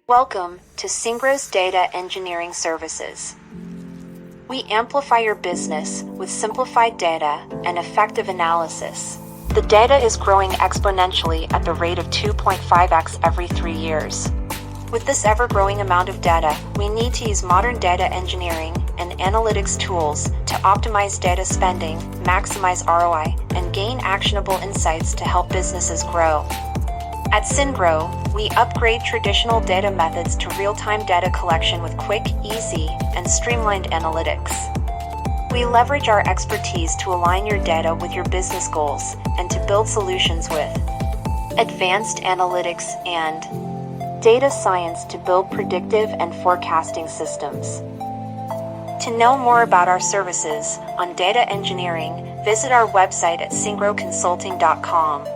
Welcome to SynGrow's Data Engineering Services. We amplify your business with simplified data and effective analysis. The data is growing exponentially at the rate of 2.5x every 3 years. With this ever-growing amount of data, we need to use modern data engineering and analytics tools to optimize data spending, maximize ROI, and gain actionable insights to help businesses grow. At SynGrow, we upgrade traditional data methods to real-time data collection with quick, easy, and streamlined analytics. We leverage our expertise to align your data with your business goals and to build solutions with advanced analytics and data science to build predictive and forecasting systems. To know more about our services on data engineering, visit our website at syngrowconsulting.com.